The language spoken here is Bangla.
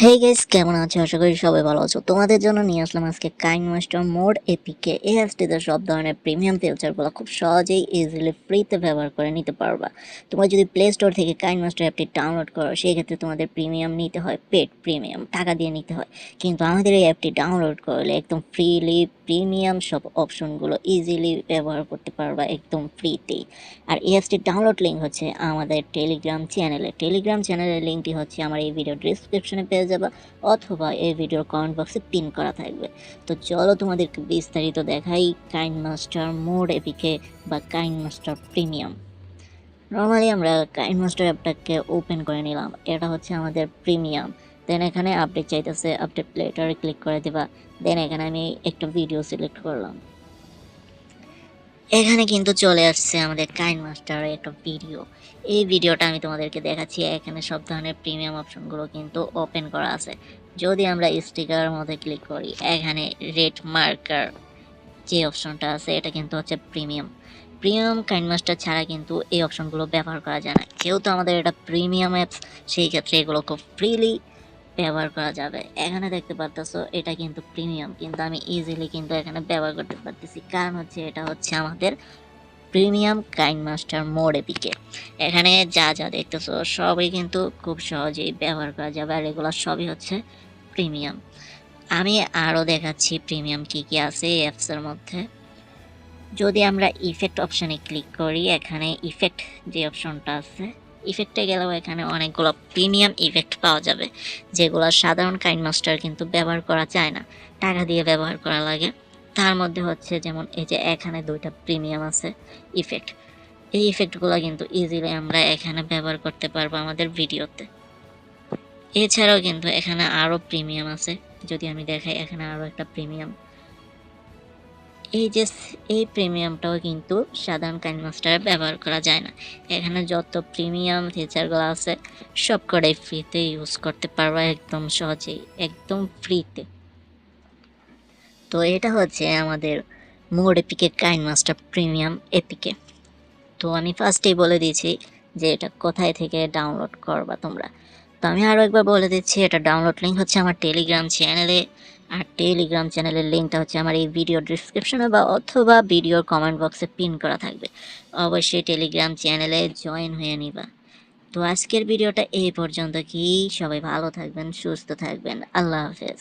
হেই গাইস, কেমন আছো? আশা করি সবাই ভালো আছো। তোমাদের জন্য নিয়ে আসলাম আজকে কাইন মাস্টার মোড এপিকে। এই অ্যাপসটিতে সব ধরনের প্রিমিয়াম ফিচারগুলো খুব সহজেই ইজিলি ফ্রিতে ব্যবহার করে নিতে পারবা। তোমরা যদি প্লে স্টোর থেকে কাইন মাস্টার অ্যাপটি ডাউনলোড করো, সেই ক্ষেত্রে তোমাদের প্রিমিয়াম নিতে হয়, পেড প্রিমিয়াম টাকা দিয়ে নিতে হয়। কিন্তু আমাদের এই অ্যাপটি ডাউনলোড করলে একদম ফ্রিলি প্রিমিয়াম সব অপশনগুলো ইজিলি ব্যবহার করতে পারবা একদম ফ্রিতেই। আর এই অ্যাপসটির ডাউনলোড লিঙ্ক হচ্ছে আমাদের টেলিগ্রাম চ্যানেলের লিঙ্কটি হচ্ছে আমার এই ভিডিও ডিসক্রিপশনে পেয়ে যাবা, অথবা এই ভিডিওর কমেন্ট বক্সে পিন করা থাকবে। তো চলো তোমাদেরকে বিস্তারিত দেখাই কাইন মাস্টার মোড এপিকে বা কাইন মাস্টার প্রিমিয়াম। নর্মালি আমরা কাইন মাস্টার অ্যাপটাকে ওপেন করে নিলাম, এটা হচ্ছে আমাদের প্রিমিয়াম। দেন এখানে আপডেট চাইতেছে, আপডেট প্লেটারে ক্লিক করে দেবা। দেন এখানে আমি একটা ভিডিও সিলেক্ট করলাম, এখানে কিন্তু চলে আসছে আমাদের কাইন মাস্টারের একটা ভিডিও। এই ভিডিওটা আমি তোমাদেরকে দেখাচ্ছি। এখানে সব ধরনের প্রিমিয়াম অপশনগুলো কিন্তু ওপেন করা আছে। যদি আমরা স্টিকারের মধ্যে ক্লিক করি, এখানে রেড মার্কার যে অপশনটা আছে এটা কিন্তু হচ্ছে প্রিমিয়াম। প্রিমিয়াম কাইন মাস্টার ছাড়া কিন্তু এই অপশনগুলো ব্যবহার করা যায় না। যেহেতু আমাদের এটা প্রিমিয়াম অ্যাপস, সেই ক্ষেত্রে এগুলো খুব ফ্রিলি ব্যবহার করা যাবে। এখানে দেখতে পারতেছো এটা কিন্তু প্রিমিয়াম, কিন্তু আমি ইজিলি কিন্তু এখানে ব্যবহার করতে পারতেছি, কারণ হচ্ছে এটা হচ্ছে আমাদের প্রিমিয়াম কাইন মাস্টার মোড এপিকে। এখানে যা যা দেখতেছো সবই কিন্তু খুব সহজেই ব্যবহার করা যাবে, আর এগুলো সবই হচ্ছে প্রিমিয়াম। আমি আরও দেখাচ্ছি প্রিমিয়াম কি কি আছে এই অ্যাপসের মধ্যে। যদি আমরা ইফেক্ট অপশানে ক্লিক করি, এখানে ইফেক্ট যে অপশনটা আছে, ইফেক্টে গেলেও এখানে অনেকগুলো প্রিমিয়াম ইফেক্ট পাওয়া যাবে, যেগুলো সাধারণ কাইন মাস্টার কিন্তু ব্যবহার করা যায় না, টাকা দিয়ে ব্যবহার করা লাগে। তার মধ্যে হচ্ছে যেমন এই যে এখানে দুইটা প্রিমিয়াম আছে ইফেক্ট, এই ইফেক্টগুলো কিন্তু ইজিলি আমরা এখানে ব্যবহার করতে পারবো আমাদের ভিডিওতে। এছাড়াও কিন্তু এখানে আরও প্রিমিয়াম আছে, যদি আমি দেখাই এখানে আরও একটা প্রিমিয়াম। এই প্রিমিয়ামটাও কিন্তু সাধারণ কাইন মাস্টারে ব্যবহার করা যায় না। এখানে যত প্রিমিয়াম ফিচারগুলো আছে সব কটাই ফ্রিতে ইউজ করতে পারবা একদম সহজেই, একদম ফ্রিতে। তো এটা হচ্ছে আমাদের mod APK KineMaster premium APK. তো আমি ফার্স্টেই বলে দিয়েছি যে এটা কোথায় থেকে ডাউনলোড করবা তোমরা। তো আমি আরও একবার বলে দিচ্ছি, এটা ডাউনলোড লিঙ্ক হচ্ছে আমার টেলিগ্রাম চ্যানেলে, আর টেলিগ্রাম চ্যানেলের লিঙ্কটা হচ্ছে আমার এই ভিডিও ডিসক্রিপশনে বা অথবা ভিডিওর কমেন্ট বক্সে পিন করা থাকবে। অবশ্যই টেলিগ্রাম চ্যানেলে জয়েন হয়ে নিবা। তো আজকের ভিডিওটা এই পর্যন্ত, কি সবাই ভালো থাকবেন, সুস্থ থাকবেন, আল্লাহ হাফেজ।